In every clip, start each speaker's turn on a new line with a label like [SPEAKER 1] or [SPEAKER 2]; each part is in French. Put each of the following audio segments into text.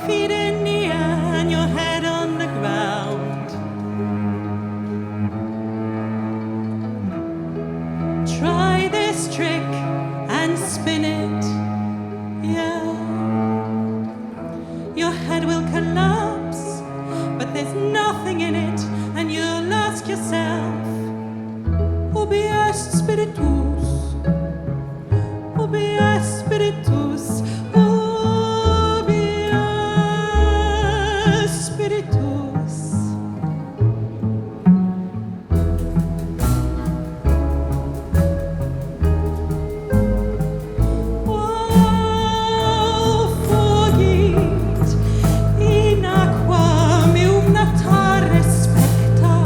[SPEAKER 1] feet in the air and your head on the ground. Try this trick and spin it, yeah. Your head will collapse, but there's nothing in it, and you'll ask yourself, ubi est spiritus? Ubi est spiritus? Ubi est spiritus? Oh, fugit in aqua meum natare specta.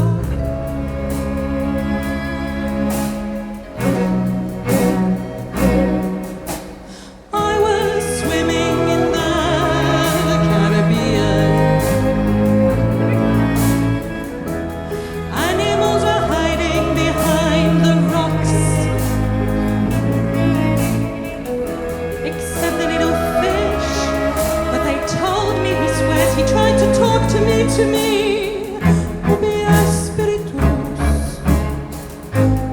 [SPEAKER 1] I was swimming in the Caribbean. Animals were hiding behind the rocks, except the little fish. But they told me, he swears, he tried to talk to me, Ubi est spiritus?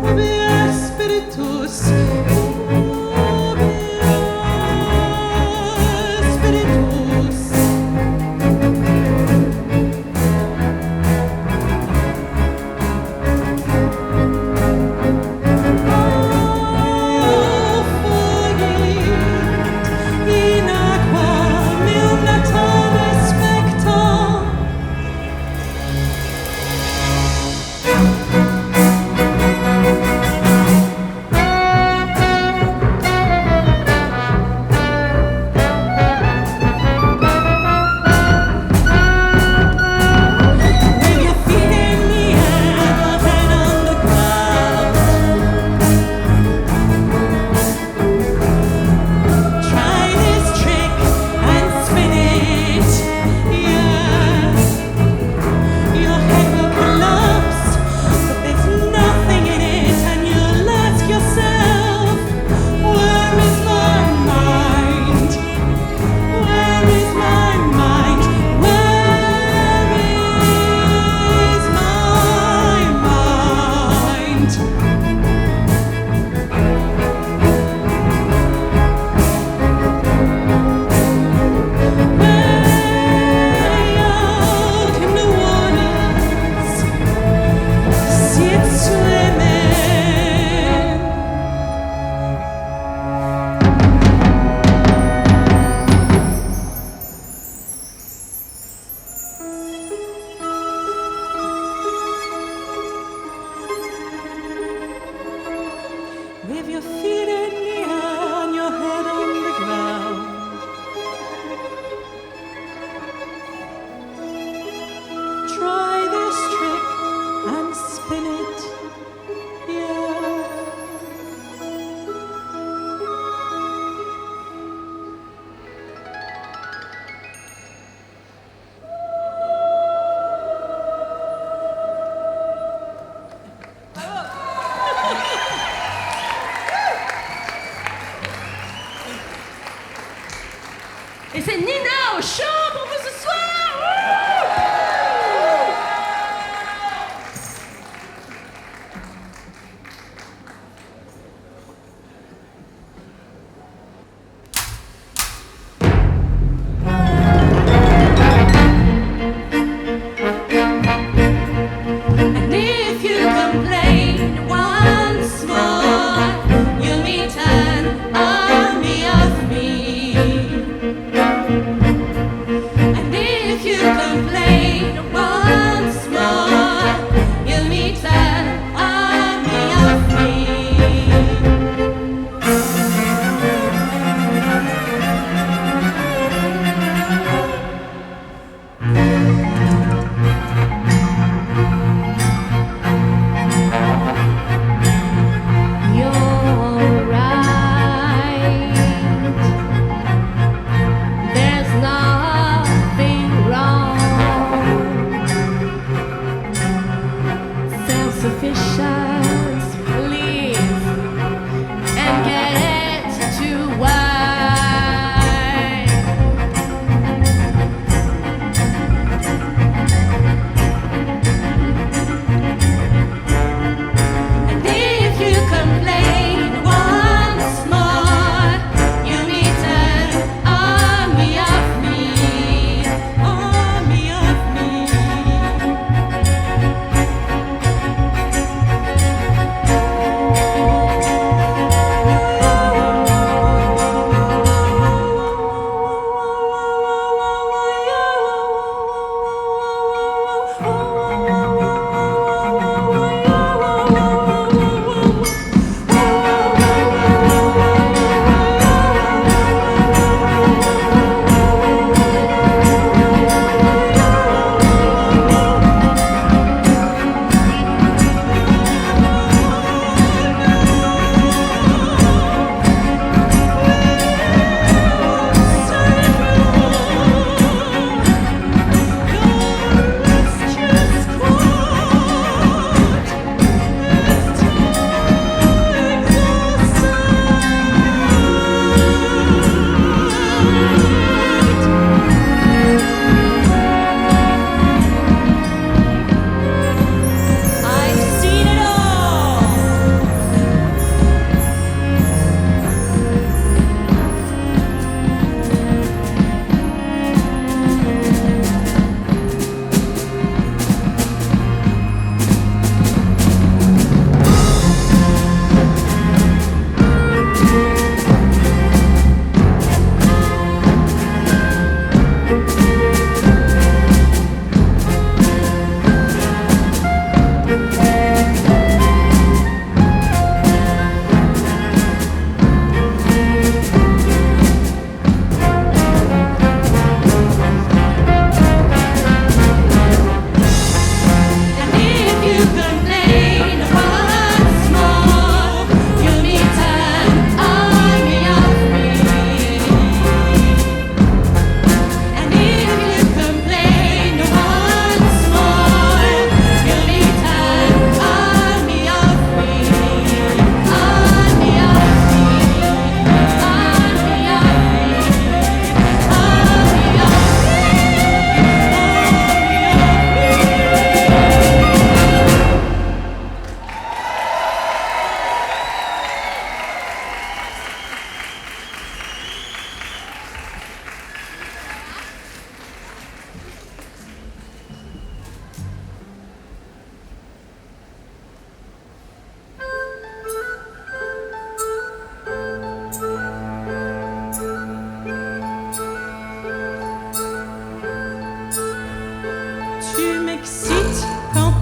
[SPEAKER 1] Ubi est spiritus? Ubi est spiritus? Oh, fugit in aqua meum natare specta.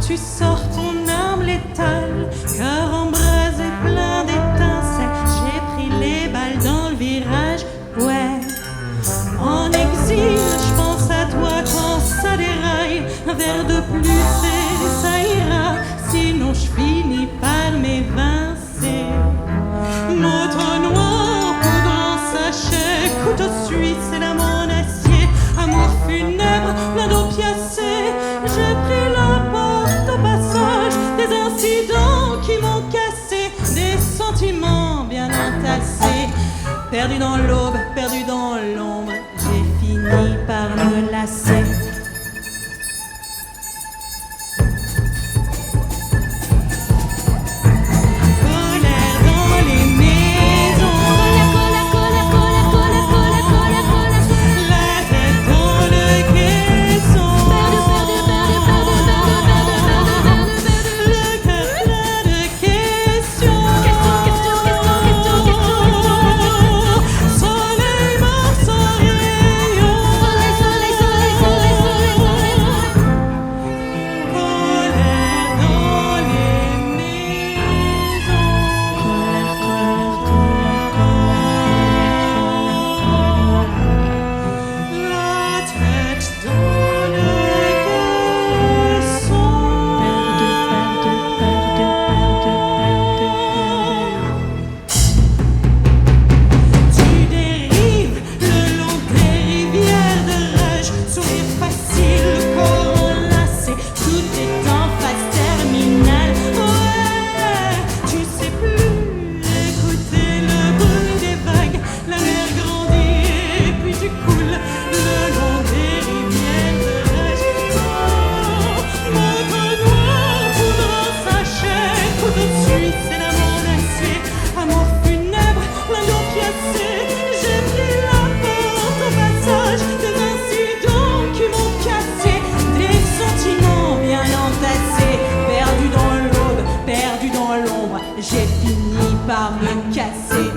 [SPEAKER 1] tu sors ton arme létale, cœur embrasé plein d'étincelles, j'ai pris les balles dans le virage, ouais. En exil, je pense à toi quand ça déraille, un verre de plus et ça ira, sinon je finis par m'évincer. Moto noir, poudre en sachet, couteau suisse et lame en acier, amour funèbre, plein d'opiacés, j'ai pris la porte au passage, des incidents qui m'ont cassé, des sentiments bien entassés, perdu dans l'aube, perdu dans l'ombre, j'ai fini par me lasser. J'ai fini par me casser.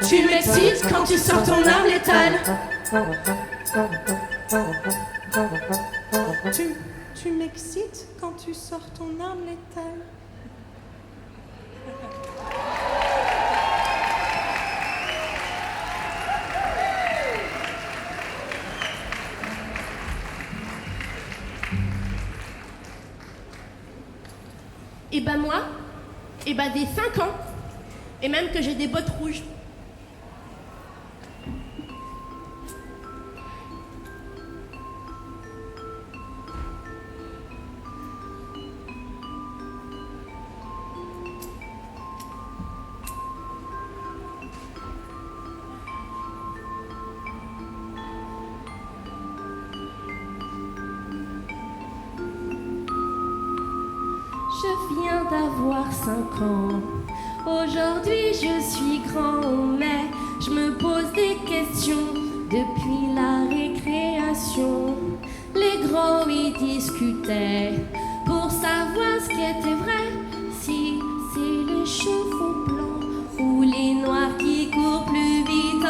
[SPEAKER 1] Tu m'excites quand tu sors ton arme létale. Tu m'excites quand tu sors ton arme létale.
[SPEAKER 2] Et ben moi, et ben des 5 ans, et même que j'ai des bottes rouges.
[SPEAKER 3] Je viens d'avoir 5 ans. Aujourd'hui je suis grand, mais je me pose des questions depuis la récréation. Les grands y discutaient pour savoir ce qui était vrai, si c'est les chevaux blancs ou les noirs qui courent plus vite.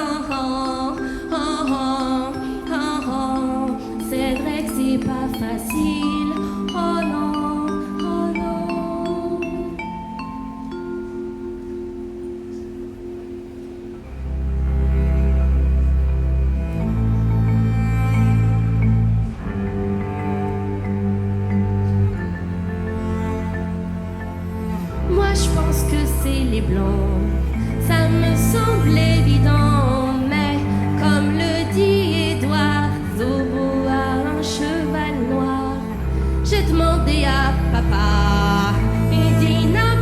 [SPEAKER 3] C'est vrai que c'est pas facile. Oh non, oh non. Moi je pense que c'est les blancs, ça me semble évident, mais comme le dit Édouard, Zobo a un cheval noir. J'ai demandé à papa, il dit non.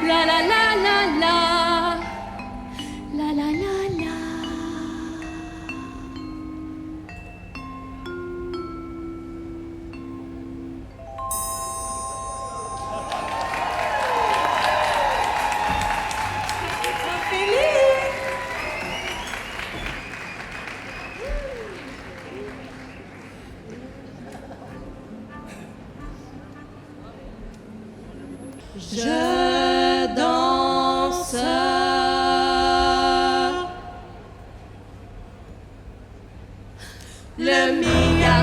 [SPEAKER 3] La la la la la. La la la la.
[SPEAKER 1] Je danse. Le Mia.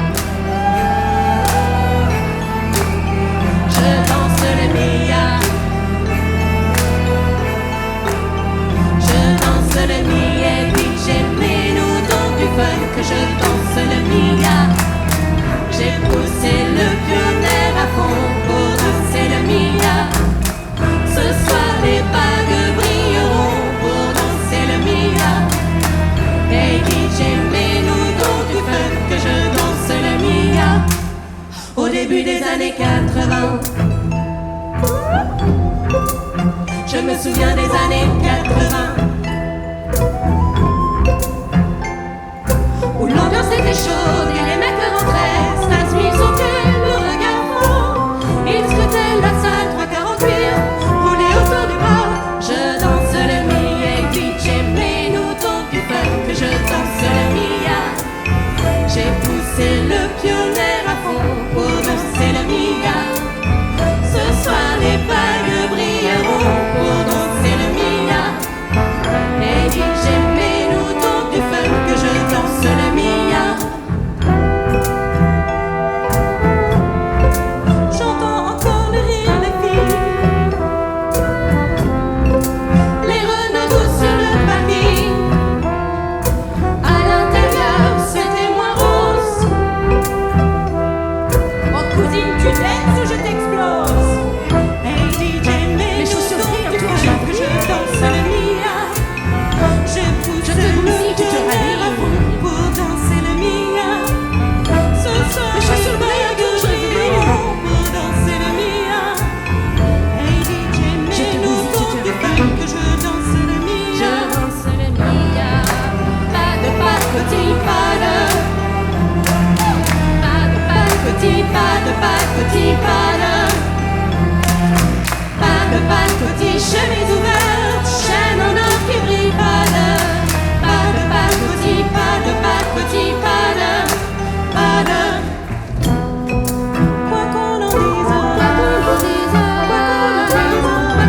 [SPEAKER 1] Je danse le Mia. Je danse le Mia et puis j'ai nous donc du fun que je danse le Mia. J'ai poussé le pionnier à fond pour danser le Mia. Ce soir les bagues brilleront pour danser le Mia. Hey DJ, mets-nous donc du fun que je danse le Mia. Au début des années 80, je me souviens des années 80, où l'ambiance était chaude et les mecs rentraient, Stas mis au pied, le regard fort. Ils scrutaient la salle, 3 quarts en cuir, roulés autour du bras. Je danse le Mia et DJ, mets-nous donc du fun que je danse le Mia. J'ai poussé le pionnier à fond pour danser le Mia. Ce soir les bagues brilleront pour danser le Mia. Et DJ, mets-nous donc du fun que je danse le Mia. J'entends encore le rire des filles, les renauds sur le parking. À l'intérieur, c'était moins rose. Oh cousine, tu danses ou je t'explose? Hey DJ, mets chaussures du fun que je danse le Mia. Je pousse le pionnier à fond pour danser le Mia. Ce soir, les bagues brilleront pour danser le Mia. Hey DJ, mets-nous donc du fun que je danse le Mia.
[SPEAKER 3] Je danse le Mia. Pas de pacotille, pas de. Pas de pacotille, pas de pacotille, pas de.
[SPEAKER 1] Pas de pacotille, chemise ouverte, chaîne en or qui brille, pas de. Pas de pacotille, pas de pacotille, pas de. Pas de. Quoi qu'on en dise,
[SPEAKER 3] Quoi qu'on en dise,
[SPEAKER 1] quoi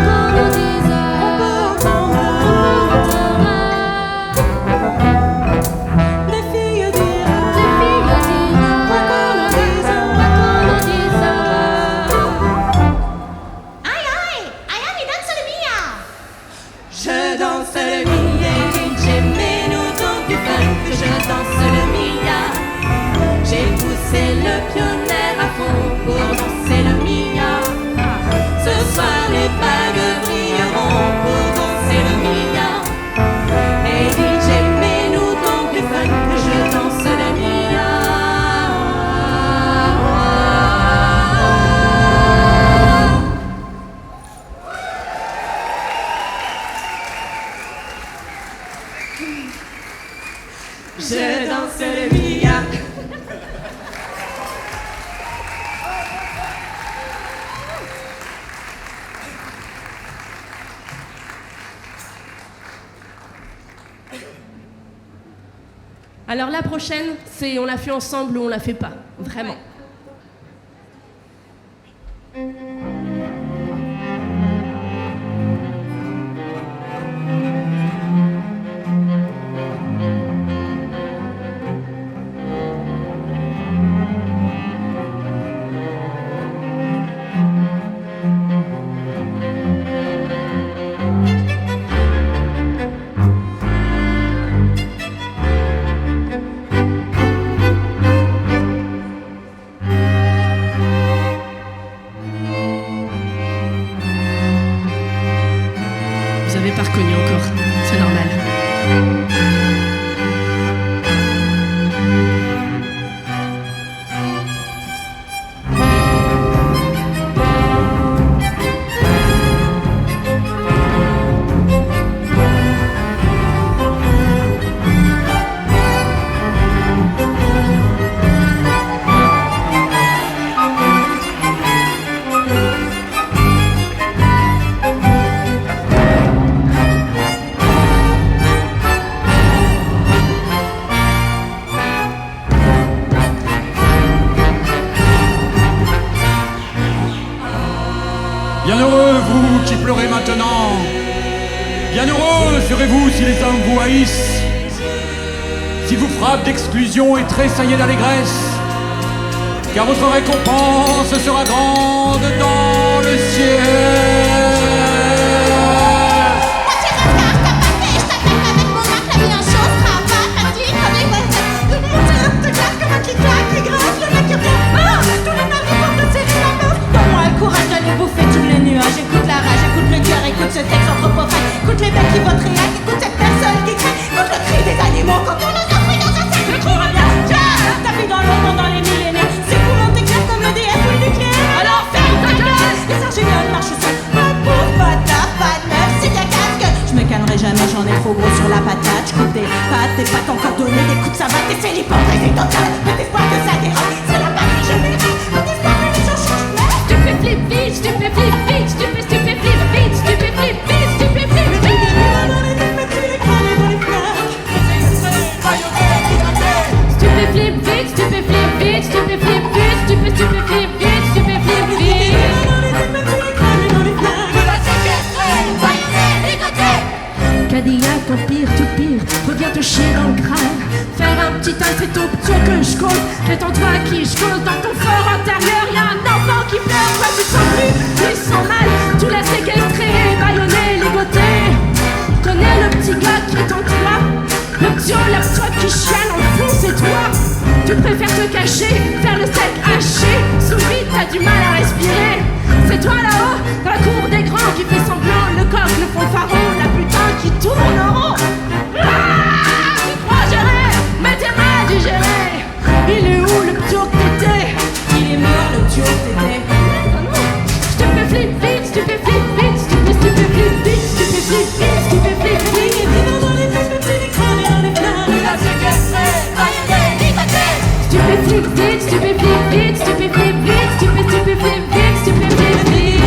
[SPEAKER 1] qu'on en dise, on peut entendre les filles dire, quoi qu'on en dise.
[SPEAKER 2] Aïe aïe, aïe aïe, danse le Mia.
[SPEAKER 1] Je danse le Mia, DJ, mets-nous donc du fun que je danse le Mia. J'ai poussé le pionnier à fond pour danser le Mia. Ce soir les bagues brilleront pour danser le Mia. Et DJ, mets-nous donc du fun que je danse le Mia. Je danse le Mia.
[SPEAKER 2] Alors la prochaine, c'est on l'a fait ensemble ou on la fait pas. Vraiment. Vous avez pas reconnu encore, c'est normal.
[SPEAKER 4] vous qui pleurez maintenant. Bien heureux serez-vous si les hommes vous haïssent, si vous frappent d'exclusion et tressaillez d'allégresse, car votre récompense sera grande dans le ciel.
[SPEAKER 1] Écoute la rage, écoute le cœur, écoute ce texte anthropophage, écoute les mecs qui votent rien, écoute cette personne qui crie, écoute le cri des animaux quand on nous offre dans un sac. Je trouve bien, ta vie dans l'ombre dans les millénaires, c'est pour monter clair comme le DF ou le nucléaire. Alors ferme ta gueule. Les ingénieurs marchent seul, ma pauvre bâtard, pas de meuf, c'est bien casque. Je me calmerai jamais, j'en ai trop gros sur la patate. Je coupe des pattes encore données, des coups de savate, des Philippe en présidentiel. Peu d'espoir que ça dérape, c'est la patrie générale. Peu d'espoir que les gens changent.
[SPEAKER 3] Tu fais flip vite, tu fais flip vite, tu fais flip vite, tu fais flip vite, tu fais flip vite. Tu fais flip vite, tu fais flip vite, tu fais flip vite, tu fais flip vite, tu fais flip vite. Cadillac empire, tout pire, reviens te chier dans le crâne. Faire un petit tas, c'est tout petit que je cause. Qu'est-en-toi qui je cause dans ton fort intérieur? Y'a un enfant qui pleure, toi tu te sens plus, lui sent mal. Tu l'as séquestré, bâillonné, ligoté. Connais le petit gars qui est en toi? Le petit toi qui chiale en fond, c'est toi. Tu préfères te cacher, faire le steak haché. Sous vide, t'as du mal à respirer. C'est toi là-haut, dans la cour des grands, qui fait semblant, le coq, le fanfaron, la putain qui tourne en rond. Tu crois gérer, mais t'es mal digéré. Il est où le ptio que t'étais?
[SPEAKER 1] Il est mort le ptio que t'étais.
[SPEAKER 3] Je te fais flip vite, tu fais flip vite, tu fais flip vite, tu fais flip vite, tu fais flip vite. Tu fais flip vite, tu fais flip vite, tu fais flip vite, tu fais flip vite, tu fais flip vite.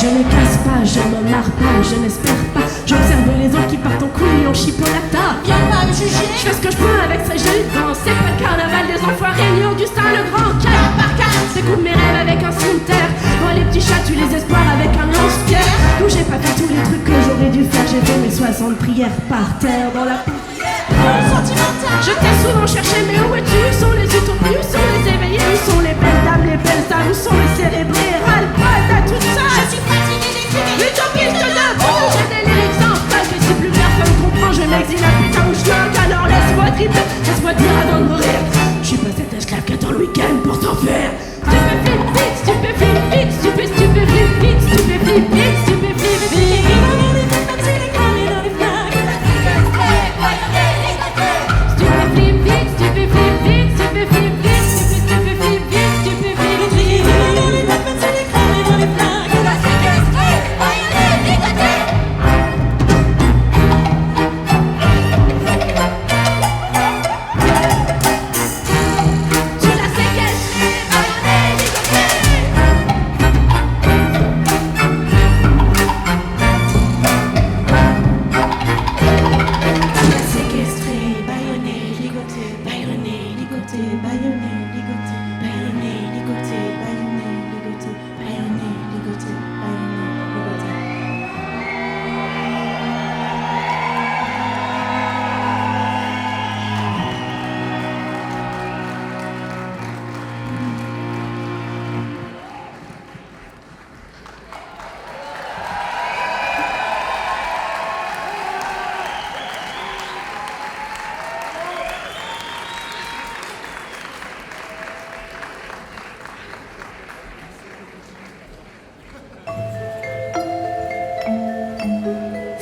[SPEAKER 3] Je ne casse pas, je ne marre pas, je n'espère pas. J'observe les autres qui partent en couille en chipolata.
[SPEAKER 1] Viens pas me juger.
[SPEAKER 3] Je fais ce que je peux avec ces jeux de danse. C'est pas le carnaval des enfoirés ni Augustin le grand. Cas par cas, j'écoute mes rêves avec un cimetière. Dans les petits chats, tu les espoirs avec un lance-pierre. Où j'ai pas fait tous les trucs que j'aurais dû faire. J'ai fait mes 60 prières par terre dans la Je t'ai souvent cherché, mais où es-tu? Où sont les utopies? Où sont les éveillés? Où sont les belles dames, les belles âmes? Où sont les cérébrés? Ras-le-bol à tout ça.
[SPEAKER 1] Je suis fatiguée d'écrire.
[SPEAKER 3] Utopiste de boue. J'ai des lyrics en face, et si plus personne comprend, je m'exile à putain où je viens. Alors laisse-moi tripler, laisse-moi dire avant de mourir. Je suis pas cet esclave qui attend le week-end pour s'enfuir. Tu fais flip vite, tu fais flip vite, tu fais flip vite, tu fais flip vite, tu fais flip vite.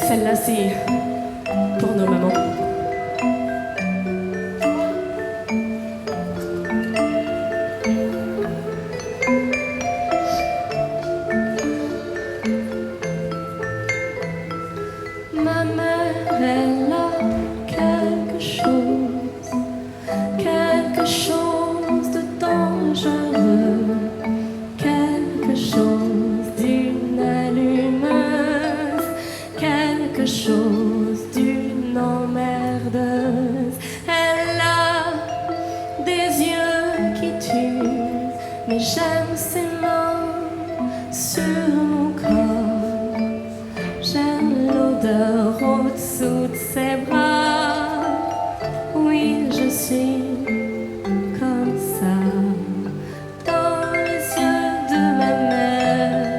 [SPEAKER 3] Celle-là, c'est pour nos mamans. Ma mère, elle a quelque chose de dangereux, quelque chose d'inallumeuse, quelque chose j'aime ses mains sur mon corps. J'aime l'odeur au-dessous de ses bras. Oui, je suis comme ça. Dans les yeux de ma mère,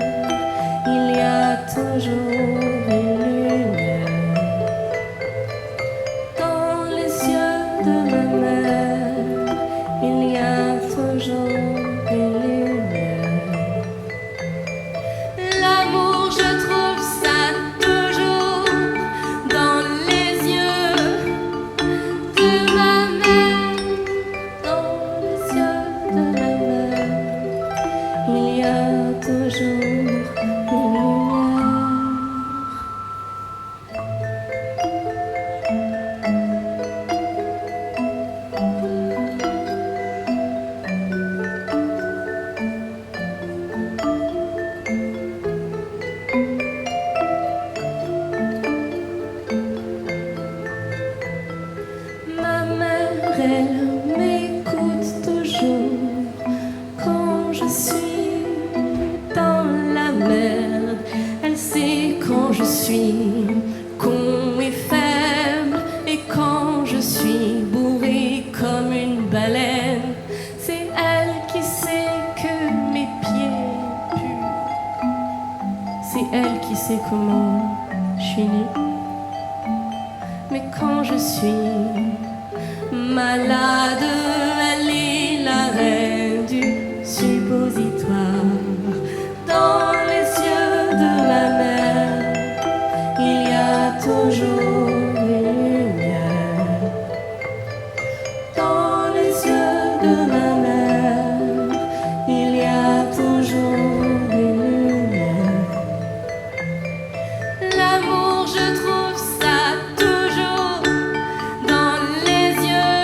[SPEAKER 3] il y a toujours une lumière. Dans les yeux de ma mère, il y a toujours une lumière. L'amour, je trouve ça toujours dans les yeux de ma mère. Dans les yeux de ma mère, il y a toujours une lumière. Ma mère, elle m'écoute toujours quand je suis dans la merde. Elle sait quand je suis con et faible et quand je suis bourré comme une baleine. C'est elle qui sait que mes pieds puent. C'est elle qui sait comment je suis nue. Mais quand je suis malade, elle est la reine du suppositoire. Dans les yeux de ma mère, il y a toujours une lumière. Dans les yeux de ma mère, il y a toujours une lumière. L'amour, je trouve ça toujours dans les yeux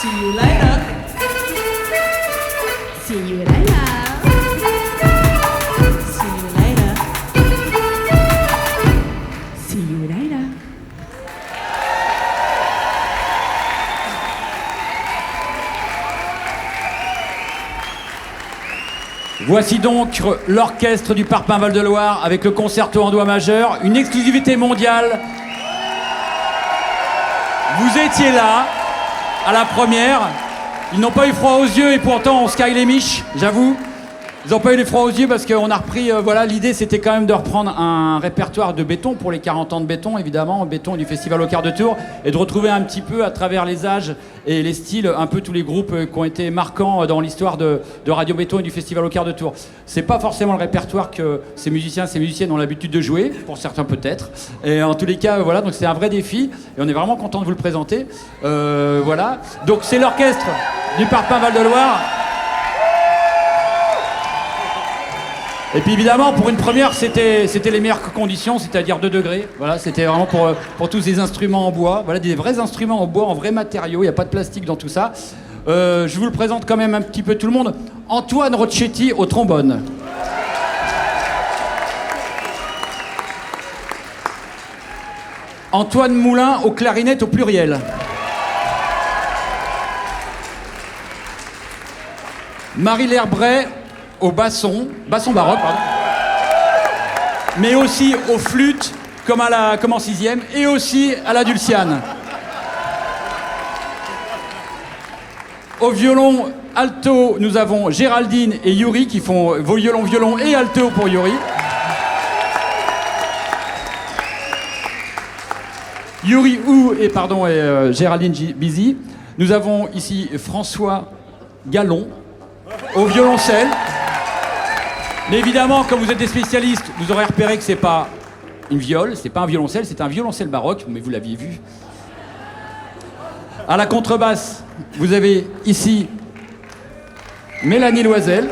[SPEAKER 1] See you later.
[SPEAKER 2] See you later.
[SPEAKER 1] See you later.
[SPEAKER 2] See you later.
[SPEAKER 4] Voici donc l'orchestre du Parpin Val-de-Loire avec le concerto en doigt majeur, une exclusivité mondiale. Vous étiez là, à la première. Ils n'ont pas eu froid aux yeux et pourtant on se caille les miches, j'avoue. Ils n'ont pas eu les froid aux yeux parce qu'on a repris... voilà, l'idée c'était quand même de reprendre un répertoire de Béton pour les 40 ans de Béton, évidemment, Béton du Festival au quart de tour, et de retrouver un petit peu à travers les âges et les styles, un peu tous les groupes qui ont été marquants dans l'histoire de Radio Béton et du Festival au quart de tour. C'est pas forcément le répertoire que ces musiciens, ces musiciennes ont l'habitude de jouer, pour certains peut-être. Et en tous les cas, voilà, donc c'est un vrai défi et on est vraiment content de vous le présenter. Voilà, donc c'est l'orchestre du Parpin Val-de-Loire. Et puis évidemment, pour une première, c'était les meilleures conditions, c'est-à-dire 2 degrés. Voilà, c'était vraiment pour tous ces instruments en bois. Voilà, des vrais instruments en bois, en vrais matériaux. Il n'y a pas de plastique dans tout ça. Je vous le présente quand même un petit peu tout le monde. Antoine Rocchetti au trombone. Antoine Moulin aux clarinettes au pluriel. Marie Lerbray au basson baroque, pardon. Mais aussi aux flûtes, comme en 6e, et aussi à la dulciane. Au violon alto, nous avons Géraldine et Yuri qui font violon et alto pour Yuri. Yuri Ou et Géraldine Bizy. Nous avons ici François Gallon au violoncelle. Mais évidemment, comme vous êtes des spécialistes, vous aurez repéré que c'est pas une viole, c'est pas un violoncelle, c'est un violoncelle baroque, mais vous l'aviez vu. À la contrebasse, vous avez ici Mélanie Loisel.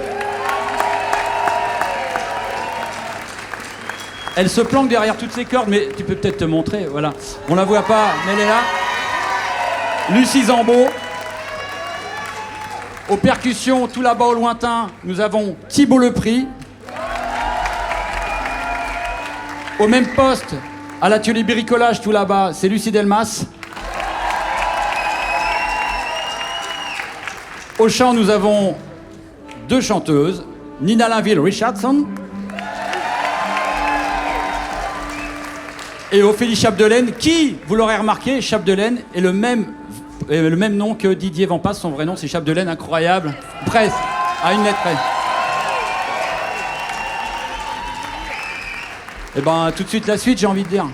[SPEAKER 4] Elle se planque derrière toutes ces cordes, mais tu peux peut-être te montrer, voilà. On la voit pas, mais elle est là. Lucie Zambeau. Aux percussions, tout là-bas au lointain, nous avons Thibault Lepris. Au même poste, à l'atelier bricolage, tout là-bas, c'est Lucie Delmas. Au chant, nous avons 2 chanteuses, Nina Linville-Richardson et Ophélie Chapdelaine, qui, vous l'aurez remarqué, Chapdelaine est le même nom que Didier Vampas. Son vrai nom, c'est Chapdelaine, incroyable. Presque, à une lettre près. Et ben, tout de suite la suite, j'ai envie de dire.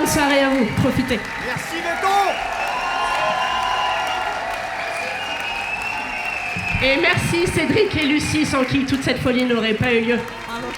[SPEAKER 2] soirée à vous. Profitez.
[SPEAKER 5] Merci, Béton.
[SPEAKER 2] Et merci Cédric et Lucie, sans qui toute cette folie n'aurait pas eu lieu.
[SPEAKER 1] Bravo.